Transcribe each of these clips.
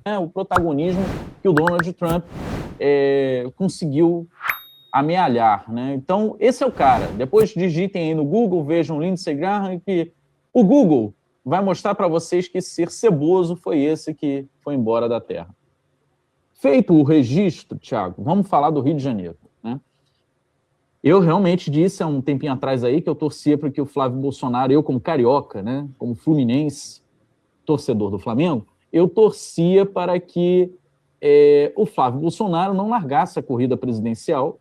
né, o protagonismo que o Donald Trump conseguiu amealhar, né? Então, esse é o cara. Depois digitem aí no Google, vejam Lindsey Graham, que o Google vai mostrar para vocês que ser ceboso foi esse que foi embora da Terra. Feito o registro, Thiago, vamos falar do Rio de Janeiro, né? Eu realmente disse há um tempinho atrás aí que eu torcia para que o Flávio Bolsonaro, eu como carioca, né, como fluminense, torcedor do Flamengo, eu torcia para que o Flávio Bolsonaro não largasse a corrida presidencial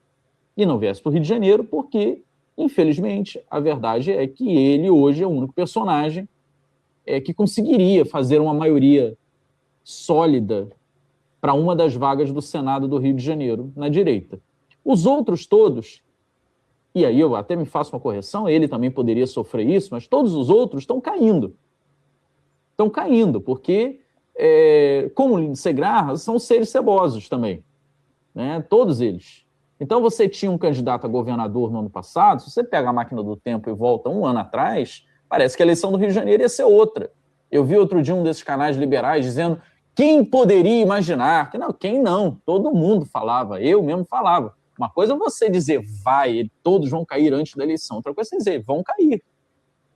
e não viesse para o Rio de Janeiro, porque, infelizmente, a verdade é que ele hoje é o único personagem que conseguiria fazer uma maioria sólida para uma das vagas do Senado do Rio de Janeiro, na direita. Os outros todos, e aí eu até me faço uma correção, ele também poderia sofrer isso, mas todos os outros estão caindo. Estão caindo, porque, como Lindsey Graham, são seres cebosos também, né? Todos eles. Então, você tinha um candidato a governador no ano passado, se você pega a máquina do tempo e volta um ano atrás, parece que a eleição do Rio de Janeiro ia ser outra. Eu vi outro dia um desses canais liberais dizendo quem poderia imaginar? Que não, quem não? Todo mundo falava, eu mesmo falava. Uma coisa é você dizer vai, todos vão cair antes da eleição. Outra coisa é dizer vão cair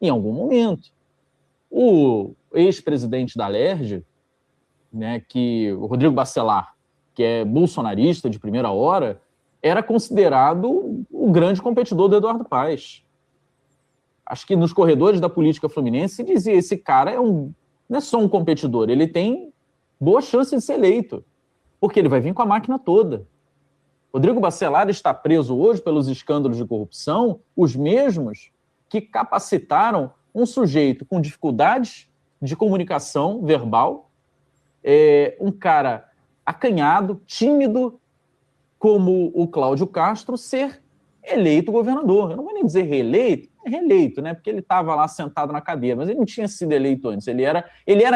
em algum momento. O ex-presidente da Alerj, né, o Rodrigo Bacelar, que é bolsonarista de primeira hora, era considerado o grande competidor do Eduardo Paes. Acho que nos corredores da política fluminense se dizia, esse cara não é só um competidor, ele tem boa chance de ser eleito, porque ele vai vir com a máquina toda. Rodrigo Bacelar está preso hoje pelos escândalos de corrupção, os mesmos que capacitaram um sujeito com dificuldades de comunicação verbal, um cara acanhado, tímido, como o Cláudio Castro, ser eleito governador. Eu não vou nem dizer reeleito, reeleito, né? Porque ele estava lá sentado na cadeira, mas ele não tinha sido eleito antes. Ele era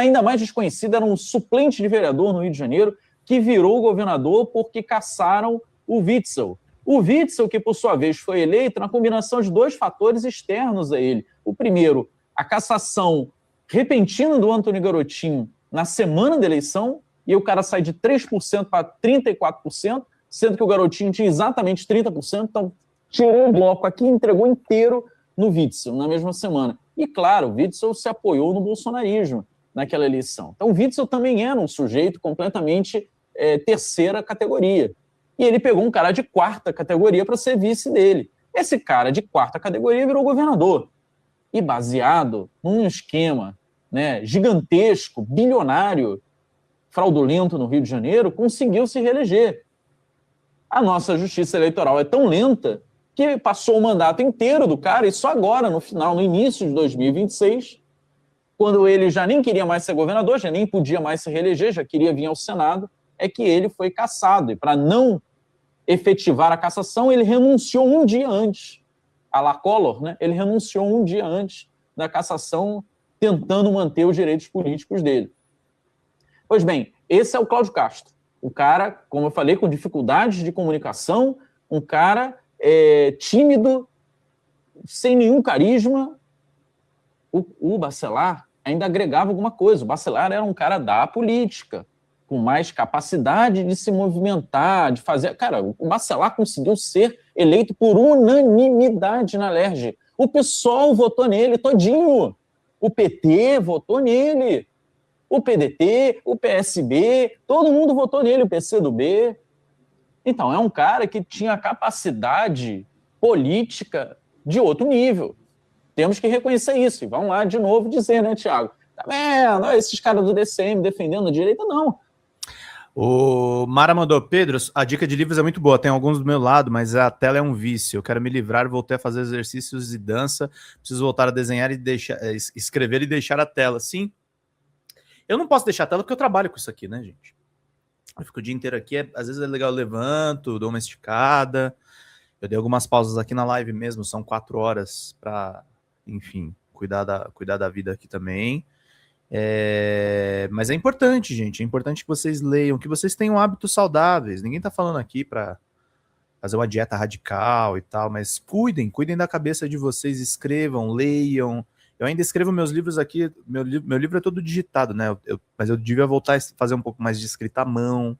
ainda mais desconhecido, era um suplente de vereador no Rio de Janeiro, que virou governador porque caçaram o Witzel. O Witzel, que por sua vez foi eleito na combinação de dois fatores externos a ele. O primeiro, a cassação repentina do Antony Garotinho na semana da eleição, e o cara sai de 3% para 34%, sendo que o Garotinho tinha exatamente 30%, então tirou o bloco aqui e entregou inteiro no Witzel, na mesma semana. E, claro, o Witzel se apoiou no bolsonarismo naquela eleição. Então, o Witzel também era um sujeito completamente terceira categoria. E ele pegou um cara de quarta categoria para ser vice dele. Esse cara de quarta categoria virou governador. E baseado num esquema, né, gigantesco, bilionário, fraudulento no Rio de Janeiro, conseguiu se reeleger. A nossa justiça eleitoral é tão lenta que passou o mandato inteiro do cara e só agora, no final, no início de 2026, quando ele já nem queria mais ser governador, já nem podia mais se reeleger, já queria vir ao Senado, é que ele foi cassado. E para não efetivar a cassação, ele renunciou um dia antes. A la Collor, né? Ele renunciou um dia antes da cassação, tentando manter os direitos políticos dele. Pois bem, esse é o Cláudio Castro. O cara, como eu falei, com dificuldades de comunicação, um cara tímido, sem nenhum carisma. O Bacelar ainda agregava alguma coisa. O Bacelar era um cara da política, com mais capacidade de se movimentar, de fazer... Cara, o Bacelar conseguiu ser eleito por unanimidade na Alerj. O PSOL votou nele todinho. O PT votou nele. O PDT, o PSB, todo mundo votou nele, o PCdoB. Então, é um cara que tinha capacidade política de outro nível. Temos que reconhecer isso. E vamos lá de novo dizer, né, Thiago? Tá vendo? Esses caras do DCM defendendo a direita, não. O Mara mandou, Pedro, a dica de livros é muito boa, tem alguns do meu lado, mas a tela é um vício. Eu quero me livrar, voltei a fazer exercícios de dança, preciso voltar a desenhar e escrever e deixar a tela. Sim, eu não posso deixar a tela porque eu trabalho com isso aqui, né, gente? Eu fico o dia inteiro aqui, às vezes é legal, eu levanto, dou uma esticada. Eu dei algumas pausas aqui na live mesmo, são 4 horas para, enfim, cuidar da vida aqui também. Mas é importante, gente, é importante que vocês leiam, que vocês tenham hábitos saudáveis. Ninguém tá falando aqui para fazer uma dieta radical e tal, mas cuidem da cabeça de vocês, escrevam, leiam, Eu ainda escrevo meus livros aqui, meu livro é todo digitado, né? Mas eu devia voltar a fazer um pouco mais de escrita à mão.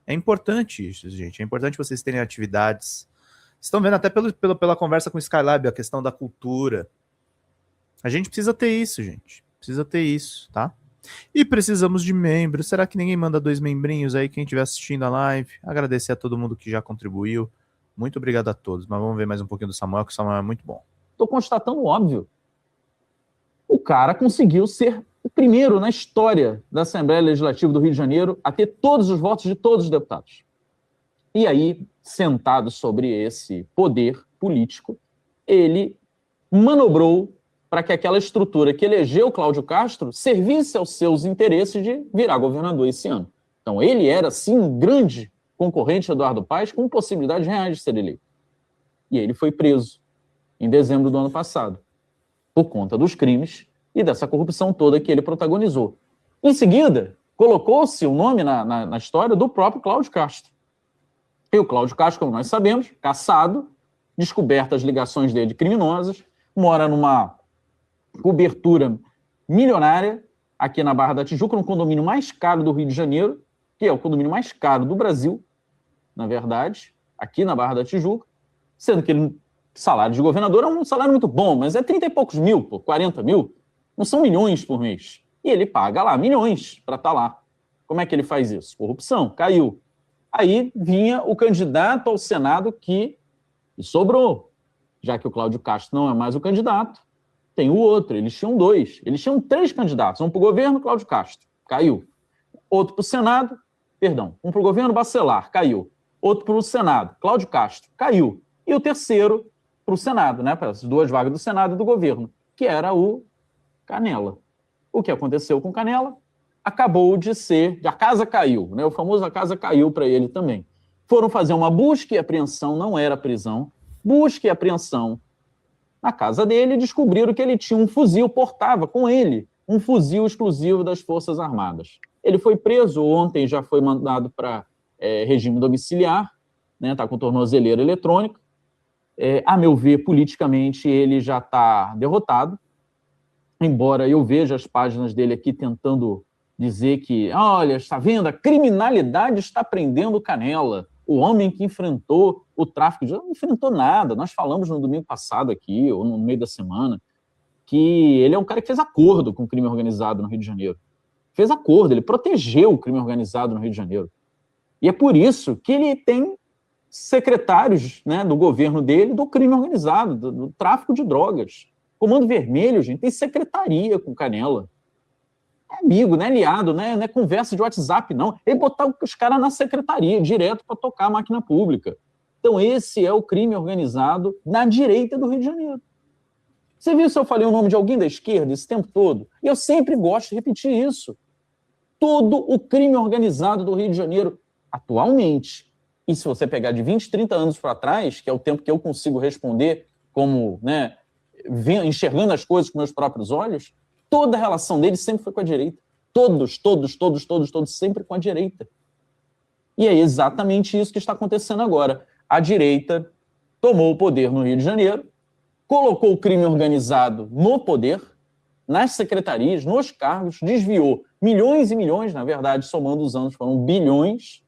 É importante isso, gente. É importante vocês terem atividades. Vocês estão vendo até pela conversa com o Skylab, a questão da cultura. A gente precisa ter isso, gente. Precisa ter isso, tá? E precisamos de membros. Será que ninguém manda 2 membrinhos aí, quem estiver assistindo a live? Agradecer a todo mundo que já contribuiu. Muito obrigado a todos. Mas vamos ver mais um pouquinho do Samuel, que o Samuel é muito bom. Estou constatando o óbvio. O cara conseguiu ser o primeiro na história da Assembleia Legislativa do Rio de Janeiro a ter todos os votos de todos os deputados. E aí, sentado sobre esse poder político, ele manobrou para que aquela estrutura que elegeu Cláudio Castro servisse aos seus interesses de virar governador esse ano. Então, ele era, sim, um grande concorrente de Eduardo Paes, com possibilidades reais de ser eleito. E ele foi preso em dezembro do ano passado, por conta dos crimes e dessa corrupção toda que ele protagonizou. Em seguida, colocou-se o nome na história do próprio Cláudio Castro. E o Cláudio Castro, como nós sabemos, caçado, descobertas as ligações dele criminosas, mora numa cobertura milionária aqui na Barra da Tijuca, no condomínio mais caro do Rio de Janeiro, que é o condomínio mais caro do Brasil, na verdade, aqui na Barra da Tijuca, sendo que ele, salário de governador é um salário muito bom, mas é 30 e poucos mil, 40 mil, não são milhões por mês. E ele paga lá milhões para estar lá. Como é que ele faz isso? Corrupção, caiu. Aí vinha o candidato ao Senado que sobrou. Já que o Cláudio Castro não é mais o candidato, tem o outro. Eles tinham 2. Eles tinham 3 candidatos. Um para o governo, Cláudio Castro, caiu. Outro para o Senado, um para o governo, Bacelar, caiu. Outro para o Senado, Cláudio Castro, caiu. E o terceiro para o Senado, né, para as 2 vagas do Senado e do governo, que era o Canela. O que aconteceu com Canela? Acabou de ser, a casa caiu, né? O famoso a casa caiu para ele também. Foram fazer uma busca e apreensão, não era prisão, busca e apreensão na casa dele e descobriram que ele tinha um fuzil, portava com ele um fuzil exclusivo das Forças Armadas. Ele foi preso, ontem já foi mandado para regime domiciliar, né? Está com tornozeleira eletrônica. A meu ver, politicamente, ele já está derrotado, embora eu veja as páginas dele aqui tentando dizer que, olha, está vendo, a criminalidade está prendendo Canela, o homem que enfrentou o tráfico de... Não enfrentou nada, nós falamos no domingo passado aqui, ou no meio da semana, que ele é um cara que fez acordo com o crime organizado no Rio de Janeiro. Fez acordo, ele protegeu o crime organizado no Rio de Janeiro. E é por isso que ele tem secretários, né, do governo dele do crime organizado, do tráfico de drogas. Comando Vermelho, gente, tem secretaria com Canela. É amigo, não é aliado, não é conversa de WhatsApp, não. Ele botar os caras na secretaria, direto para tocar a máquina pública. Então, esse é o crime organizado na direita do Rio de Janeiro. Você viu se eu falei o nome de alguém da esquerda esse tempo todo? E eu sempre gosto de repetir isso. Todo o crime organizado do Rio de Janeiro, atualmente, e se você pegar de 20, 30 anos para trás, que é o tempo que eu consigo responder como, né, enxergando as coisas com meus próprios olhos, toda a relação deles sempre foi com a direita. Todos, sempre com a direita. E é exatamente isso que está acontecendo agora. A direita tomou o poder no Rio de Janeiro, colocou o crime organizado no poder, nas secretarias, nos cargos, desviou milhões e milhões, na verdade, somando os anos, foram bilhões.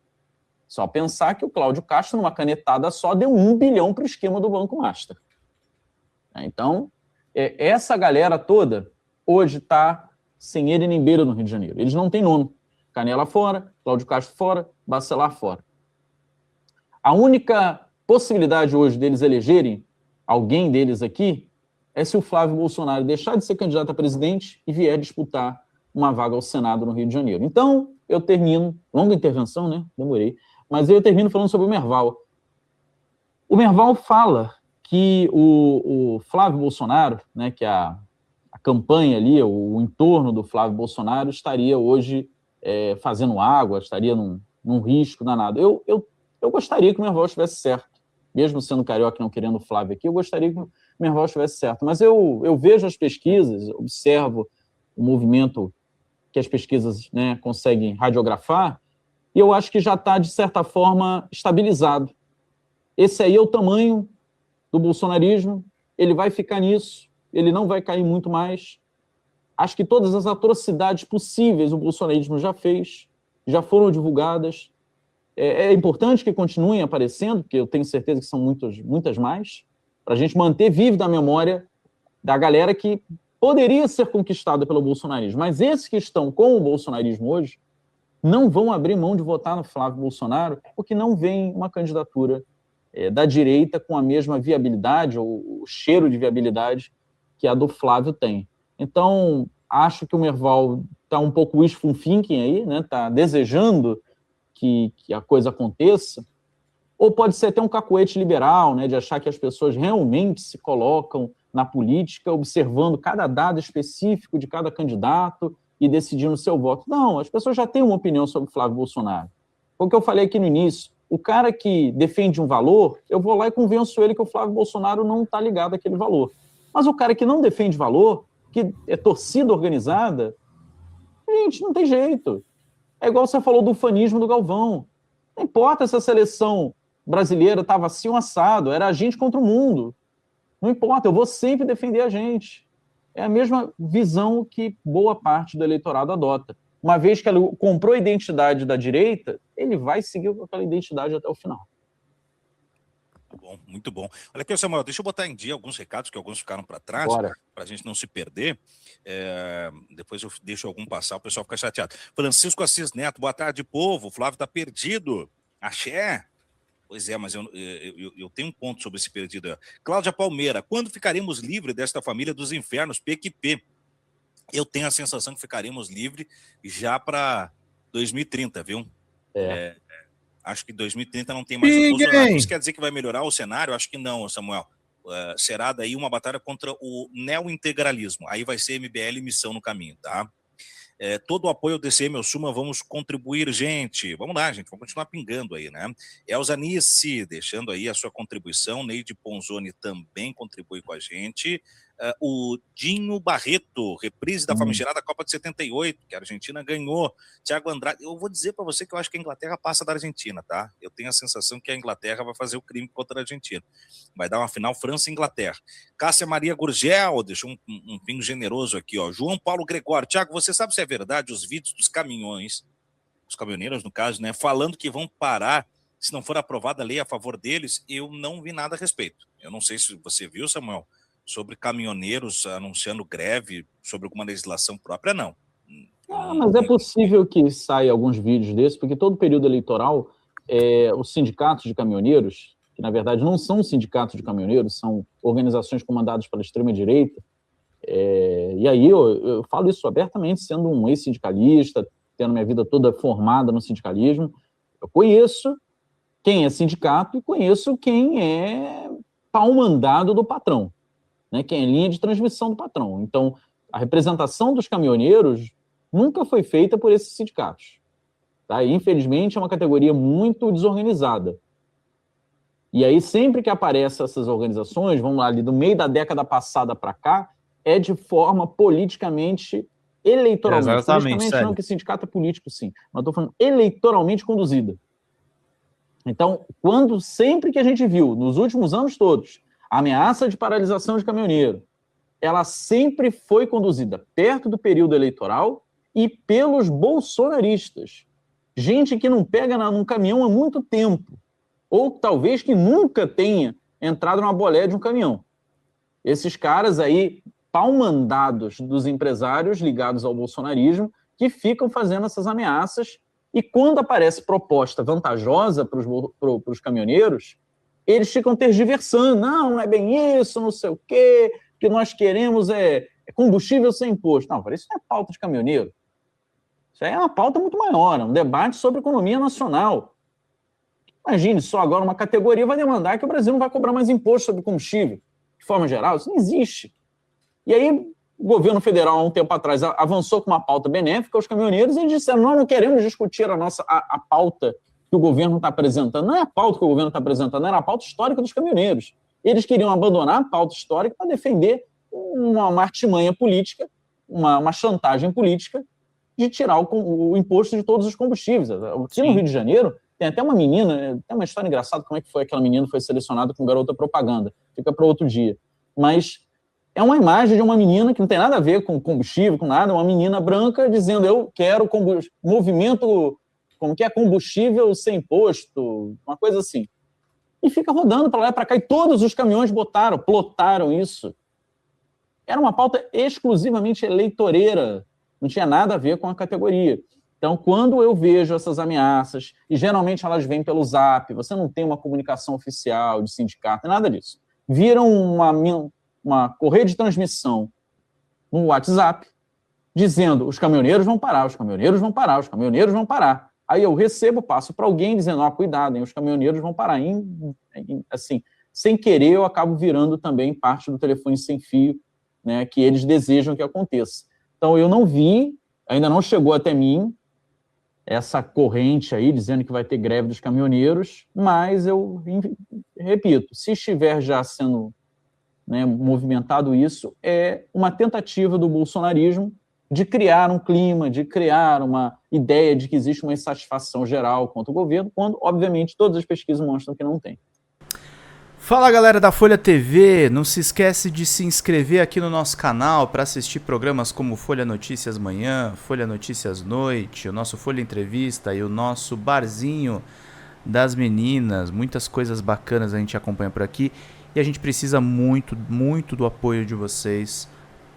Só pensar que o Cláudio Castro, numa canetada só, deu 1 bilhão para o esquema do Banco Master. Então, essa galera toda hoje está sem ele nem beira no Rio de Janeiro. Eles não têm nome. Canela fora, Cláudio Castro fora, Bacelar fora. A única possibilidade hoje deles elegerem alguém deles aqui é se o Flávio Bolsonaro deixar de ser candidato a presidente e vier disputar uma vaga ao Senado no Rio de Janeiro. Então, eu termino, longa intervenção, né? Demorei, mas eu termino falando sobre o Merval. O Merval fala que o Flávio Bolsonaro, né, que a campanha ali, o entorno do Flávio Bolsonaro estaria hoje fazendo água, estaria num risco danado. Eu gostaria que o Merval estivesse certo, mesmo sendo carioca e não querendo o Flávio aqui, eu gostaria que o Merval estivesse certo, mas eu vejo as pesquisas, observo o movimento que as pesquisas, né, conseguem radiografar, e eu acho que já está, de certa forma, estabilizado. Esse aí é o tamanho do bolsonarismo, ele vai ficar nisso, ele não vai cair muito mais. Acho que todas as atrocidades possíveis o bolsonarismo já fez, já foram divulgadas. É importante que continuem aparecendo, porque eu tenho certeza que são muitas mais, para a gente manter vivo da memória da galera que poderia ser conquistada pelo bolsonarismo. Mas esses que estão com o bolsonarismo hoje não vão abrir mão de votar no Flávio Bolsonaro porque não vem uma candidatura da direita com a mesma viabilidade ou o cheiro de viabilidade que a do Flávio tem. Então, acho que o Merval está um pouco wishful thinking aí, né? Está desejando que a coisa aconteça, ou pode ser até um cacuete liberal, né? De achar que as pessoas realmente se colocam na política observando cada dado específico de cada candidato e decidindo o seu voto. Não, as pessoas já têm uma opinião sobre Flávio Bolsonaro. Foi o que eu falei aqui no início. O cara que defende um valor, eu vou lá e convenço ele que o Flávio Bolsonaro não está ligado àquele valor. Mas o cara que não defende valor, que é torcida organizada, gente, não tem jeito. É igual você falou do ufanismo do Galvão. Não importa se a seleção brasileira estava assim ou assado, era a gente contra o mundo. Não importa, eu vou sempre defender a gente. É a mesma visão que boa parte do eleitorado adota. Uma vez que ele comprou a identidade da direita, ele vai seguir com aquela identidade até o final. Bom, muito bom. Olha aqui, Samuel, deixa eu botar em dia alguns recados que alguns ficaram para trás, para a gente não se perder. Depois eu deixo algum passar, o pessoal fica chateado. Francisco Assis Neto, boa tarde, povo. O Flávio está perdido. Axé. Pois é, mas eu tenho um ponto sobre esse perdido. Cláudia Palmeira, quando ficaremos livres desta família dos infernos, PQP? Eu tenho a sensação que ficaremos livres já para 2030, viu? Acho que 2030 não tem mais o Bolsonaro. Isso quer dizer que vai melhorar o cenário? Acho que não, Samuel. Será daí uma batalha contra o neointegralismo. Aí vai ser MBL e missão no caminho, tá? Todo o apoio ao DCM, ao Suma, vamos contribuir, gente. Vamos lá, gente, vamos continuar pingando aí, né? Elza Nice, deixando aí a sua contribuição. Neide Ponzoni também contribui com a gente. O Dinho Barreto, reprise da famigerada Copa de 78, que a Argentina ganhou. Tiago Andrade, eu vou dizer para você que eu acho que a Inglaterra passa da Argentina, tá? Eu tenho a sensação que a Inglaterra vai fazer o crime contra a Argentina. Vai dar uma final França e Inglaterra. Cássia Maria Gurgel, deixou um pingo generoso aqui, ó. João Paulo Gregório, Tiago, você sabe se é verdade os vídeos dos caminhões, os caminhoneiros no caso, né, falando que vão parar se não for aprovada a lei a favor deles? Eu não vi nada a respeito. Eu não sei se você viu, Samuel, sobre caminhoneiros anunciando greve sobre alguma legislação própria, não. Mas é possível que saia alguns vídeos desses, porque todo período eleitoral, os sindicatos de caminhoneiros, que na verdade não são sindicatos de caminhoneiros, são organizações comandadas pela extrema-direita, e aí eu falo isso abertamente, sendo um ex-sindicalista, tendo minha vida toda formada no sindicalismo, eu conheço quem é sindicato e conheço quem é pau-mandado do patrão, né, quem é linha de transmissão do patrão. Então, a representação dos caminhoneiros nunca foi feita por esses sindicatos. Tá? E, infelizmente, é uma categoria muito desorganizada. E aí, sempre que aparecem essas organizações, vamos lá, ali do meio da década passada para cá, é de forma politicamente, eleitoralmente. Exatamente, politicamente não, que sindicato é político, sim. Mas estou falando eleitoralmente conduzida. Então, sempre que a gente viu, nos últimos anos todos, a ameaça de paralisação de caminhoneiro, ela sempre foi conduzida perto do período eleitoral e pelos bolsonaristas. Gente que não pega num caminhão há muito tempo, ou talvez que nunca tenha entrado numa boleia de um caminhão. Esses caras aí, pau-mandados dos empresários ligados ao bolsonarismo, que ficam fazendo essas ameaças, e quando aparece proposta vantajosa para os caminhoneiros, eles ficam tergiversando. Não é bem isso, não sei o quê, o que nós queremos é combustível sem imposto. Não, isso não é pauta de caminhoneiro. Isso aí é uma pauta muito maior, é um debate sobre economia nacional. Imagine só, agora uma categoria vai demandar que o Brasil não vai cobrar mais imposto sobre combustível, de forma geral. Isso não existe. E aí, o governo federal, há um tempo atrás, avançou com uma pauta benéfica aos caminhoneiros e eles disseram, nós não queremos discutir a pauta que o governo está apresentando. Não é a pauta que o governo está apresentando, era a pauta histórica dos caminhoneiros. Eles queriam abandonar a pauta histórica para defender uma artimanha política, uma chantagem política de tirar o imposto de todos os combustíveis. Aqui no Rio de Janeiro, tem até uma menina, tem uma história engraçada, como é que foi aquela menina que foi selecionada com garota propaganda. Fica para outro dia. Mas É uma imagem de uma menina que não tem nada a ver com combustível, com nada, uma menina branca dizendo eu quero movimento, como que é, combustível sem imposto, uma coisa assim. E fica rodando para lá e para cá, e todos os caminhões plotaram isso. Era uma pauta exclusivamente eleitoreira, não tinha nada a ver com a categoria. Então, quando eu vejo essas ameaças, e geralmente elas vêm pelo Zap, você não tem uma comunicação oficial de sindicato, nada disso. Viram uma correia de transmissão no WhatsApp, dizendo os caminhoneiros vão parar, os caminhoneiros vão parar, os caminhoneiros vão parar. Aí eu recebo, passo para alguém dizendo, cuidado, hein, os caminhoneiros vão parar. Assim, sem querer, eu acabo virando também parte do telefone sem fio, né, que eles desejam que aconteça. Então, eu não vi, ainda não chegou até mim, essa corrente aí dizendo que vai ter greve dos caminhoneiros, mas eu repito, se estiver já sendo, né, movimentado isso, é uma tentativa do bolsonarismo de criar um clima, de criar uma ideia de que existe uma insatisfação geral contra o governo, quando, obviamente, todas as pesquisas mostram que não tem. Fala, galera da Folha TV, não se esquece de se inscrever aqui no nosso canal para assistir programas como Folha Notícias Manhã, Folha Notícias Noite, o nosso Folha Entrevista e o nosso Barzinho das Meninas. Muitas coisas bacanas a gente acompanha por aqui e a gente precisa muito, muito do apoio de vocês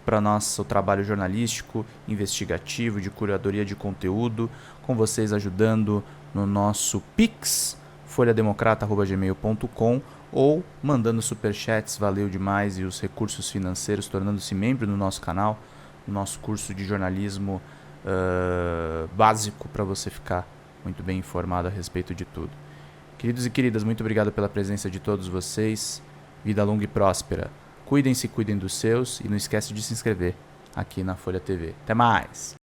para nosso trabalho jornalístico, investigativo, de curadoria de conteúdo, com vocês ajudando no nosso Pix, folhademocrata@gmail.com, ou mandando superchats, valeu demais, e os recursos financeiros, tornando-se membro no nosso canal, no nosso curso de jornalismo básico, para você ficar muito bem informado a respeito de tudo. Queridos e queridas, muito obrigado pela presença de todos vocês, vida longa e próspera. Cuidem-se, cuidem dos seus, e não esquece de se inscrever aqui na Folha TV. Até mais!